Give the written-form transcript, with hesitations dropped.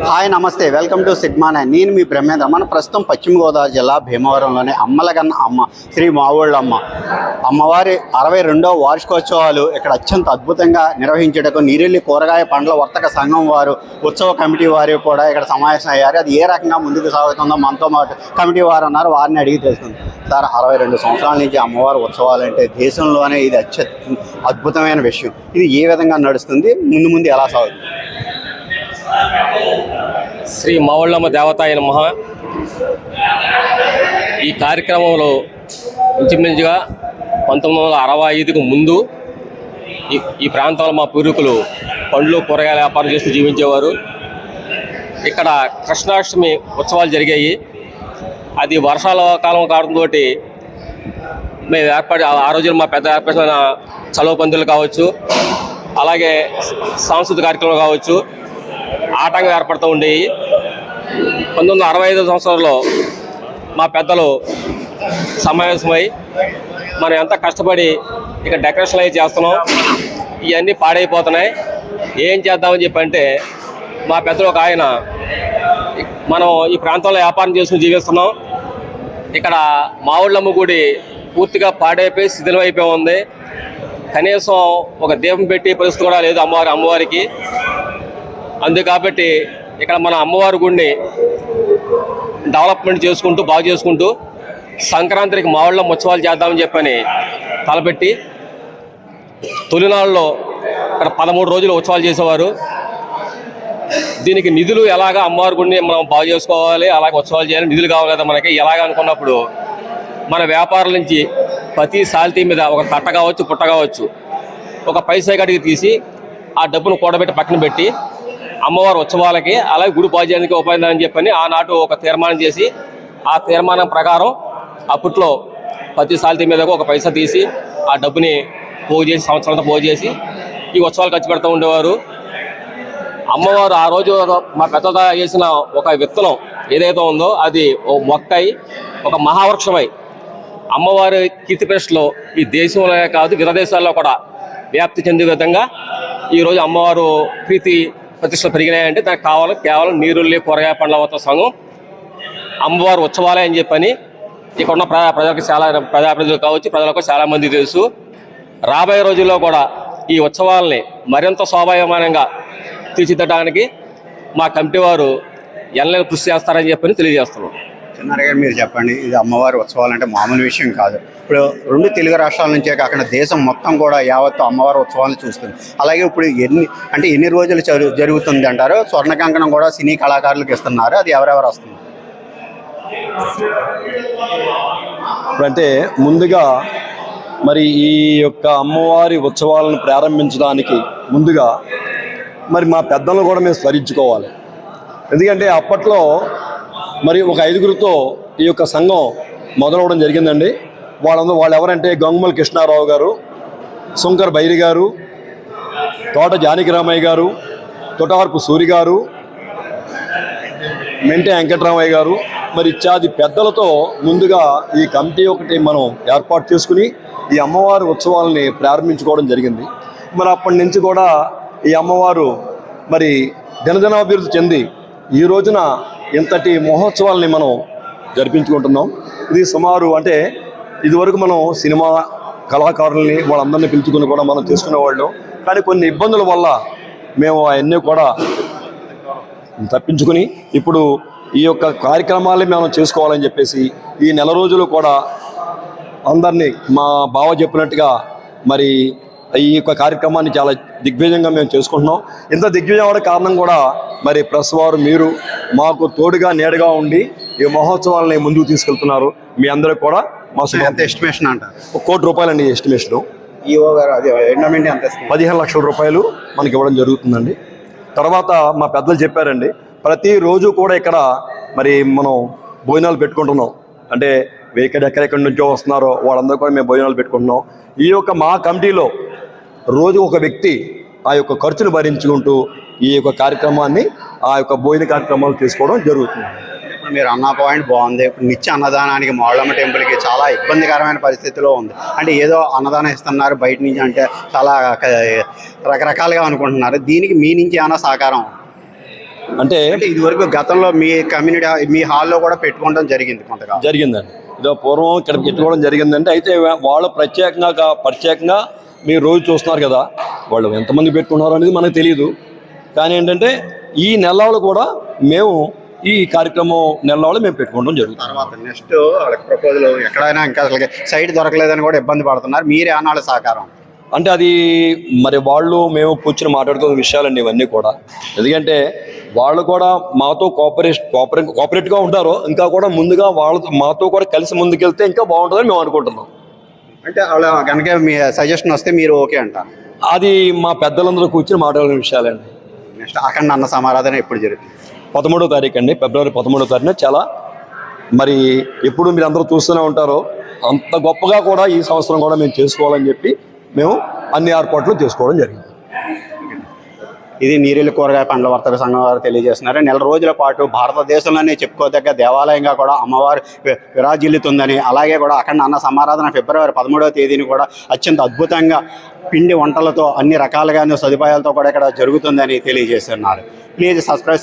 Hi నమస్తే, welcome to sigma nine. నేను మీ బ్రహ్మేంద్ర. మన ప్రస్తుతం పశ్చిమ గోదావరి జిల్లా భీమవరంలోని అమ్మలగన్న అమ్మ శ్రీ మావోళ్ళమ్మ అమ్మవారి 62వ వార్షికోత్సవాలు ఇక్కడ అత్యంత అద్భుతంగా నిర్వహించేటకు నీరెల్లి కూరగాయ పండ్ల వర్తక సంఘం వారు, ఉత్సవ కమిటీ వారు కూడా ఇక్కడ సమావేశం అయ్యారు. అది ఏ రకంగా ముందుకు సాగుతుందో మనతో పాటు కమిటీ వారు ఉన్నారు, వారిని అడిగి తెలుస్తుంది. సార్, 62 సంవత్సరాల నుంచి అమ్మవారి ఉత్సవాలు అంటే దేశంలోనే ఇది అద్భుతమైన విషయం. ఇది ఏ విధంగా నడుస్తుంది, ముందు ఎలా సాగుతుంది? శ్రీ మావోళ్ళమ్మ దేవతాయ నమః. ఈ కార్యక్రమంలో ఇంచుమించుగా 1965కు ముందు ఈ ప్రాంతంలో మా పూర్వీకులు పండ్లు కూరగాయల వ్యాపారం చేస్తూ జీవించేవారు. ఇక్కడ కృష్ణాష్టమి ఉత్సవాలు జరిగాయి. అది వర్షాల కాలం కావడంతో మేము ఆ రోజున మా పెద్ద ఏర్పడిన చలువ పందులు కావచ్చు, అలాగే సాంస్కృతిక కార్యక్రమాలు కావచ్చు, ఆటంకం ఏర్పడుతూ ఉండేవి. 1965 సంవత్సరంలో మా పెద్దలు సమావేశమై మనం ఎంత కష్టపడి ఇక డెకరేషన్ అవి చేస్తున్నాం, ఇవన్నీ పాడైపోతున్నాయి, ఏం చేద్దామని చెప్పి అంటే మా పెద్దలు ఒక ఆయన, మనం ఈ ప్రాంతంలో వ్యాపారం చేసుకుని జీవిస్తున్నాం, ఇక్కడ మావోళ్ళమ్మ గుడి పూర్తిగా పాడైపోయి శిథిలం అయిపోయి ఉంది, కనీసం ఒక దీపం పెట్టి పరిస్థితి కూడా లేదు అమ్మవారికి. అందు కాబట్టి ఇక్కడ మన అమ్మవారి గుడిని డెవలప్మెంట్ చేసుకుంటూ బాగు చేసుకుంటూ సంక్రాంతికి మావోళ్ళమ్మ ఉత్సవాలు చేద్దామని చెప్పని తలపెట్టి తొలినాళ్ళలో ఇక్కడ 13 రోజులు ఉత్సవాలు చేసేవారు. దీనికి నిధులు ఎలాగా అమ్మవారి గుడిని మనం బాగు చేసుకోవాలి, అలాగే ఉత్సవాలు చేయాలి, నిధులు కావాలి కదా మనకి. ఎలాగ అనుకున్నప్పుడు మన వ్యాపారాల నుంచి ప్రతి సాల్తీ మీద ఒక తట్ట కావచ్చు, పుట్ట కావచ్చు, ఒక పైసా గడికి తీసి ఆ డబ్బును కూడబెట్టి పక్కన పెట్టి అమ్మవారి ఉత్సవాలకి అలాగే గుడి బాగు చేయడానికి ఉపయోగించాలని చెప్పని ఆనాడు ఒక తీర్మానం చేసి, ఆ తీర్మానం ప్రకారం అప్పట్లో ప్రతి సాల్తీ మీద ఒక పైసా తీసి ఆ డబ్బుని పోగు చేసి సంవత్సరంతో పోగు చేసి ఈ ఉత్సవాలు ఖర్చు పెడుతూ ఉండేవారు. అమ్మవారు ఆ రోజు మా పెద్ద చేసిన ఒక విత్తనం ఏదైతే ఉందో అది ఓ మొక్కై ఒక మహావృక్షమై అమ్మవారి కీర్తి ప్రతిష్టలో ఈ దేశంలో కాదు ఇతర దేశాల్లో కూడా వ్యాప్తి చెందే విధంగా ఈరోజు అమ్మవారు ప్రీతి ప్రతిష్టలు పెరిగినాయంటే దానికి కేవలం నీరుల్లి కూరగాయ పండ్ల వర్తక సంఘం అమ్మవారు ఉత్సవాలే అని చెప్పని ఇక్కడ ఉన్న ప్రజలకు ప్రజాప్రతినిధులు కావచ్చు, ప్రజలకు చాలామంది తెలుసు. రాబోయే రోజుల్లో కూడా ఈ ఉత్సవాలని మరింత శోభాయమానంగా తీర్చిదిద్దడానికి మా కమిటీ వారు ఎన్నెల కృషి చేస్తారని చెప్పని తెలియజేస్తున్నాం. చిన్నారగారు, మీరు చెప్పండి, ఇది అమ్మవారి ఉత్సవాలు అంటే మామూలు విషయం కాదు. ఇప్పుడు 2 తెలుగు రాష్ట్రాల నుంచే కాకుండా దేశం మొత్తం కూడా యావత్తు అమ్మవారి ఉత్సవాలను చూస్తుంది. అలాగే ఇప్పుడు ఎన్ని రోజులు జరుగుతుంది అంటారు? స్వర్ణ కంకణం కూడా సినీ కళాకారులకు ఇస్తున్నారు, అది ఎవరెవరు వస్తుంది? అంటే ముందుగా మరి ఈ యొక్క అమ్మవారి ఉత్సవాలను ప్రారంభించడానికి ముందుగా మరి మా పెద్దలను కూడా మేము స్మరించుకోవాలి. ఎందుకంటే అప్పట్లో మరి ఒక 5గురితో ఈ యొక్క సంఘం మొదలవడం జరిగిందండి. వాళ్ళు ఎవరంటే గంగుమల కృష్ణారావు గారు, శంకర్ బైరి గారు, తోట జానకిరామయ్య గారు, తొటవరపు సూరి గారు, మెంటే వెంకటరామయ్య గారు, మరి ఇత్యాది పెద్దలతో ముందుగా ఈ కమిటీ ఒకటి మనం ఏర్పాటు చేసుకుని ఈ అమ్మవారి ఉత్సవాలని ప్రారంభించుకోవడం జరిగింది. మరి అప్పటి నుంచి కూడా ఈ అమ్మవారు మరి దినదినాభివృద్ధి చెంది ఈ రోజున ఇంతటి మహోత్సవాల్ని మనం జరిపించుకుంటున్నాం. ఇది సుమారు అంటే ఇదివరకు మనం సినిమా కళాకారుల్ని వాళ్ళందరినీ పిలుచుకుని కూడా మనం చేసుకునేవాళ్ళం. కానీ కొన్ని ఇబ్బందుల వల్ల మేము అవన్నీ కూడా తప్పించుకుని ఇప్పుడు ఈ యొక్క కార్యక్రమాలని మనం చేసుకోవాలని చెప్పేసి ఈ నెల రోజులు కూడా అందరినీ మా బావ చెప్పినట్టుగా మరి ఈ యొక్క కార్యక్రమాన్ని చాలా దిగ్విజయంగా మేము చేసుకుంటున్నాం. ఇంత దిగ్విజయం అవడానికి కారణం కూడా మరి ప్రెస్ వారు, మీరు మాకు తోడుగా నీడగా ఉండి ఈ మహోత్సవాలని ముందుకు తీసుకెళ్తున్నారు. మీ అందరికి కూడా మా ఎస్టిమేషన్ అంట ₹1 కోటి అండి ఎస్టిమేషను. ఈఓ గారు అది ఎండోమెంట్ ఎంత? ₹15 లక్షల మనకి ఇవ్వడం జరుగుతుందండి. తర్వాత మా పెద్దలు చెప్పారండి, ప్రతిరోజు కూడా ఇక్కడ మరి మనం భోజనాలు పెట్టుకుంటున్నాం. అంటే ఎక్కడెక్కడి నుంచో వస్తున్నారో వాళ్ళందరూ కూడా మేము భోజనాలు పెట్టుకుంటున్నాం. ఈ యొక్క మా కమిటీలో రోజు ఒక వ్యక్తి ఆ యొక్క ఖర్చును భరించుకుంటూ ఈ యొక్క కార్యక్రమాన్ని, ఆ యొక్క భోజన కార్యక్రమాలు తీసుకోవడం జరుగుతుంది. ఇప్పుడు మీరు అన్న పాయింట్ బాగుంది. ఇప్పుడు నిత్య అన్నదానానికి మావోళ్ళమ్మ టెంపుల్కి చాలా ఇబ్బందికరమైన పరిస్థితిలో ఉంది. అంటే ఏదో అన్నదానం ఇస్తున్నారు బయట నుంచి అంటే చాలా రకరకాలుగా అనుకుంటున్నారు. దీనికి మీ నుంచి ఏమైనా సహకారం? అంటే అంటే ఇదివరకు గతంలో మీ కమ్యూనిటీ మీ హాల్లో కూడా పెట్టుకోవడం జరిగింది కొంతగా. జరిగిందండి. ఇదో పూర్వం ఇక్కడ పెట్టుకోవడం జరిగిందంటే, అయితే వాళ్ళు ప్రత్యేకంగా మీరు రోజు చూస్తున్నారు కదా, వాళ్ళు ఎంతమంది పెట్టుకున్నారు అనేది మనకు తెలియదు. కానీ ఏంటంటే ఈ నెలలు కూడా మేము ఈ కార్యక్రమం నెలలు మేము పెట్టుకోవడం జరుగుతుంది. తర్వాత నెక్స్ట్ వాళ్ళకి ప్రపోజల్ ఎక్కడైనా ఇంకా అసలు సైట్ దొరకలేదని కూడా ఇబ్బంది పడుతున్నారు, మీరే అనాలి సహకారం. అంటే అది మరి మేము కూర్చొని మాట్లాడుతున్న విషయాలండి ఇవన్నీ కూడా. ఎందుకంటే వాళ్ళు కూడా మాతో కోఆపరేట్గా ఉంటారు. ఇంకా కూడా ముందుగా మాతో కూడా కలిసి ముందుకెళ్తే ఇంకా బాగుంటుందని మేము అనుకుంటున్నాం. అంటే వాళ్ళ కనుక మీ సజెషన్ వస్తే మీరు ఓకే అంటారు. అది మా పెద్దలందరూ కూర్చొని మాట్లాడిన విషయాలండి. నెక్స్ట్ అఖండ అన్న సమారాధన ఎప్పుడు జరుగుతుంది? 13వ తారీఖు అండి, ఫిబ్రవరి 13వ తారీఖున. చాలా మరి ఎప్పుడు మీరు అందరూ చూస్తూనే ఉంటారు. అంత గొప్పగా కూడా ఈ సంవత్సరం కూడా మేము చేసుకోవాలని చెప్పి మేము అన్ని ఏర్పాట్లు చేసుకోవడం జరిగింది. ఇది నీరెల్లి కూరగాయ పండ్ల వర్తక సంఘం వారు తెలియజేస్తున్నారు. నెల రోజుల పాటు భారతదేశంలోనే చెప్పుకోదగ్గ దేవాలయంగా కూడా అమ్మవారు విరాజిల్లుతుందని, అలాగే కూడా అఖండ అన్న సమారాధన ఫిబ్రవరి 13వ తేదీని కూడా అత్యంత అద్భుతంగా పిండి వంటలతో అన్ని రకాలుగా సదుపాయాలతో కూడా ఇక్కడ జరుగుతుందని తెలియజేస్తున్నారు. Please subscribe.